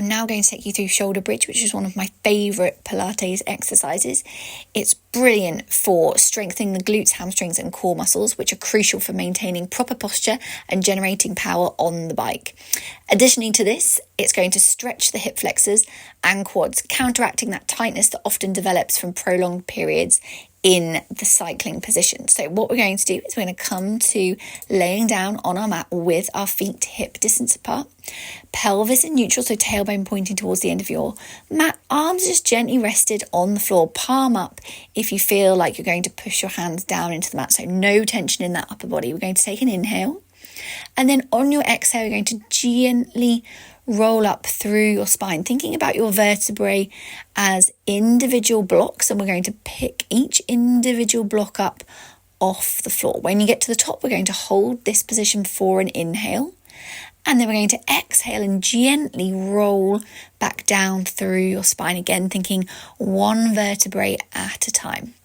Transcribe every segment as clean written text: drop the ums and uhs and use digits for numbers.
I'm now going to take you through shoulder bridge, which is one of my favourite Pilates exercises. It's brilliant for strengthening the glutes, hamstrings and core muscles, which are crucial for maintaining proper posture and generating power on the bike. Additionally to this, it's going to stretch the hip flexors and quads, counteracting that tightness that often develops from prolonged periods in the cycling position. So what we're going to do is we're going to come to laying down on our mat with our feet hip distance apart, pelvis in neutral, so tailbone pointing towards the end of your mat, arms just gently rested on the floor, palm up if you feel like you're going to push your hands down into the mat, so no tension in that upper body. We're going to take an inhale, and then on your exhale, you're going to gently roll up through your spine, thinking about your vertebrae as individual blocks, and we're going to pick each individual block up off the floor. When you get to the top, we're going to hold this position for an inhale, and then we're going to exhale and gently roll back down through your spine, again thinking one vertebrae at a time.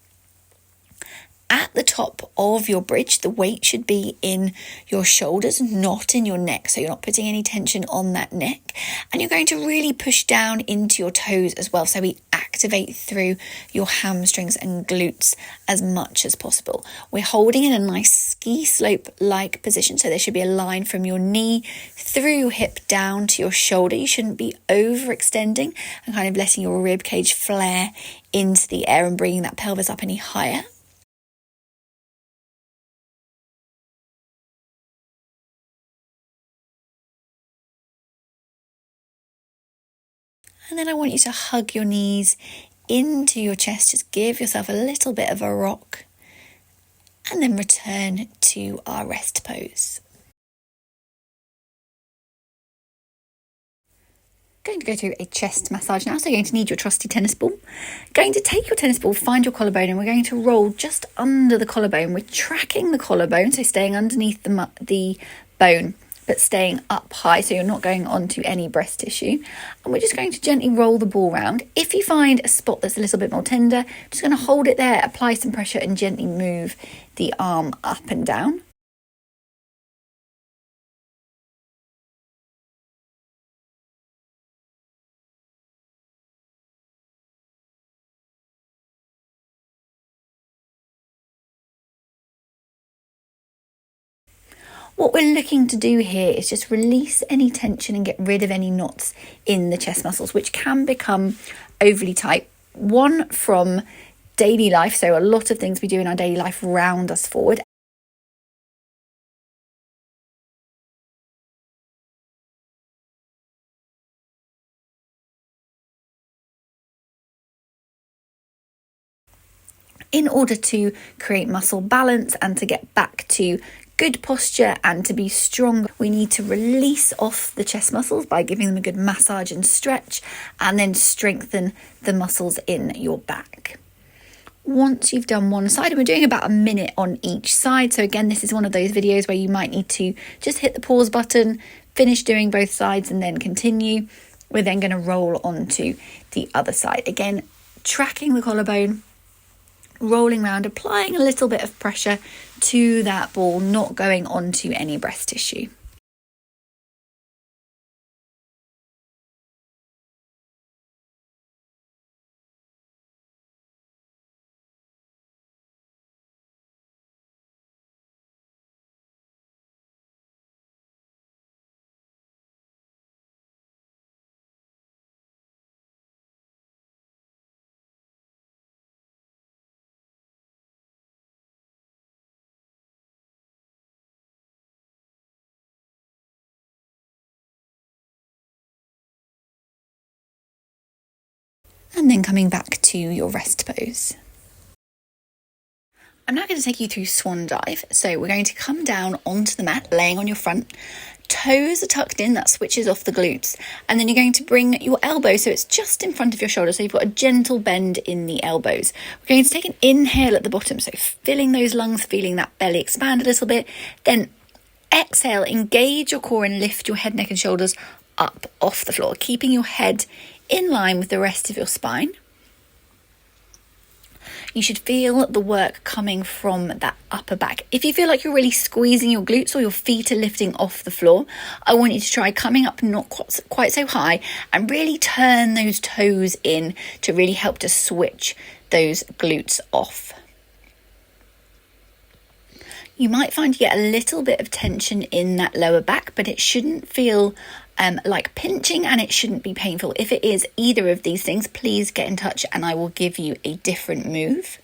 At the top of your bridge, the weight should be in your shoulders, not in your neck. So you're not putting any tension on that neck. And you're going to really push down into your toes as well. So we activate through your hamstrings and glutes as much as possible. We're holding in a nice ski slope-like position. So there should be a line from your knee through your hip down to your shoulder. You shouldn't be overextending and kind of letting your rib cage flare into the air and bringing that pelvis up any higher. And then I want you to hug your knees into your chest. Just give yourself a little bit of a rock. And then return to our rest pose. Going to go through a chest massage now. So you're going to need your trusty tennis ball. Going to take your tennis ball, find your collarbone, and we're going to roll just under the collarbone. We're tracking the collarbone, so staying underneath the bone, but staying up high, so you're not going onto any breast tissue. And we're just going to gently roll the ball round. If you find a spot that's a little bit more tender, just going to hold it there, apply some pressure and gently move the arm up and down. What we're looking to do here is just release any tension and get rid of any knots in the chest muscles, which can become overly tight. One, from daily life, so a lot of things we do in our daily life round us forward. In order to create muscle balance and to get back to good posture and to be strong, we need to release off the chest muscles by giving them a good massage and stretch, and then strengthen the muscles in your back. Once you've done one side, and we're doing about a minute on each side, so again, this is one of those videos where you might need to just hit the pause button, finish doing both sides and then continue. We're then going to roll onto the other side. Again, tracking the collarbone, rolling around, applying a little bit of pressure to that ball, not going onto any breast tissue. And then coming back to your rest pose. I'm now going to take you through swan dive. So we're going to come down onto the mat, laying on your front. Toes are tucked in, that switches off the glutes. And then you're going to bring your elbows, so it's just in front of your shoulder. So you've got a gentle bend in the elbows. We're going to take an inhale at the bottom. So filling those lungs, feeling that belly expand a little bit. Then exhale, engage your core and lift your head, neck and shoulders up off the floor, keeping your head in line with the rest of your spine. You should feel the work coming from that upper back. If you feel like you're really squeezing your glutes or your feet are lifting off the floor, I want you to try coming up not quite so high and really turn those toes in to really help to switch those glutes off. You might find you get a little bit of tension in that lower back, but it shouldn't feel like pinching, and it shouldn't be painful. If it is either of these things, please get in touch and I will give you a different move.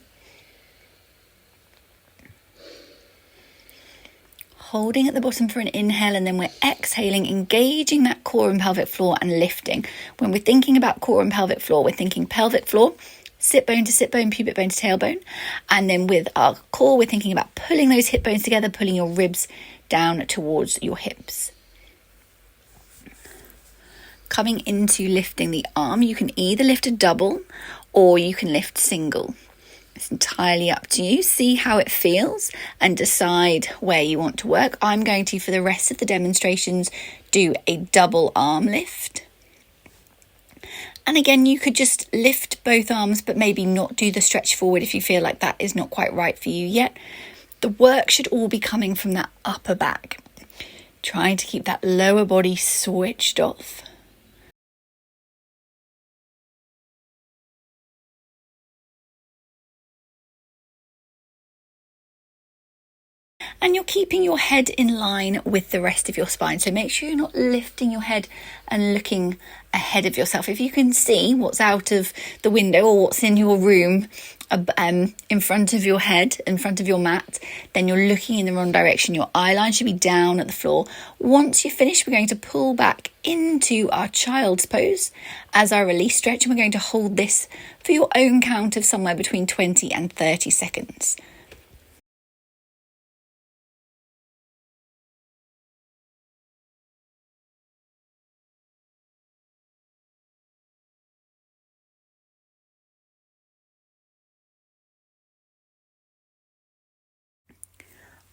Holding at the bottom for an inhale, and then we're exhaling, engaging that core and pelvic floor and lifting. When we're thinking about core and pelvic floor, we're thinking pelvic floor, sit bone to sit bone, pubic bone to tailbone. And then with our core, we're thinking about pulling those hip bones together, pulling your ribs down towards your hips. Coming into lifting the arm, you can either lift a double or you can lift single. It's entirely up to you. See how it feels and decide where you want to work. I'm going to, for the rest of the demonstrations, do a double arm lift. And again, you could just lift both arms, but maybe not do the stretch forward if you feel like that is not quite right for you yet. The work should all be coming from that upper back. Trying to keep that lower body switched off. And you're keeping your head in line with the rest of your spine. So make sure you're not lifting your head and looking ahead of yourself. If you can see what's out of the window or what's in your room in front of your head, in front of your mat, then you're looking in the wrong direction. Your eye line should be down at the floor. Once you're finished, we're going to pull back into our child's pose as our release stretch. And we're going to hold this for your own count of somewhere between 20 and 30 seconds.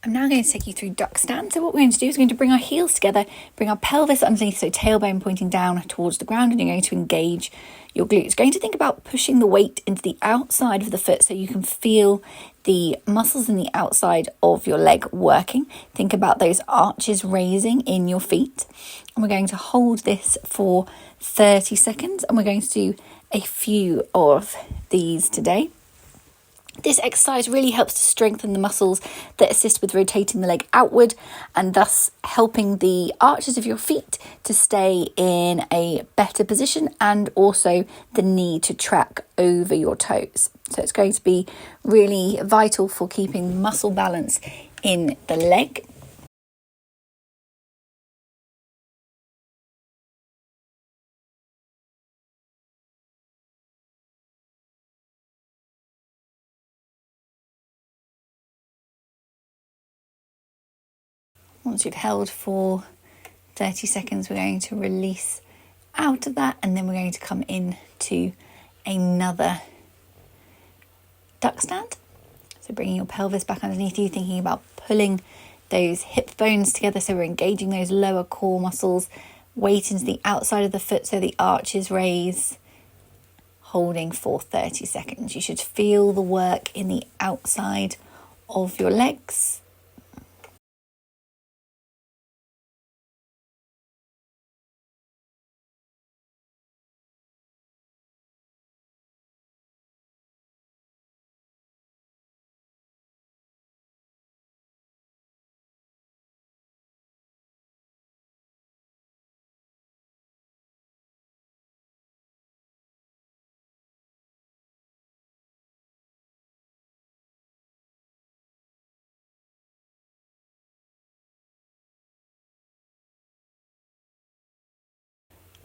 I'm now going to take you through duck stand. So what we're going to do is we're going to bring our heels together, bring our pelvis underneath, so tailbone pointing down towards the ground, and you're going to engage your glutes. Going to think about pushing the weight into the outside of the foot so you can feel the muscles in the outside of your leg working. Think about those arches raising in your feet. And we're going to hold this for 30 seconds, and we're going to do a few of these today. This exercise really helps to strengthen the muscles that assist with rotating the leg outward and thus helping the arches of your feet to stay in a better position, and also the knee to track over your toes. So it's going to be really vital for keeping muscle balance in the leg. Once you've held for 30 seconds, we're going to release out of that, and then we're going to come into another duck stand. So bringing your pelvis back underneath you, thinking about pulling those hip bones together, so we're engaging those lower core muscles, weight into the outside of the foot so the arches raise, holding for 30 seconds. You should feel the work in the outside of your legs.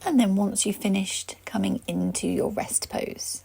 And then once you've finished, coming into your rest pose.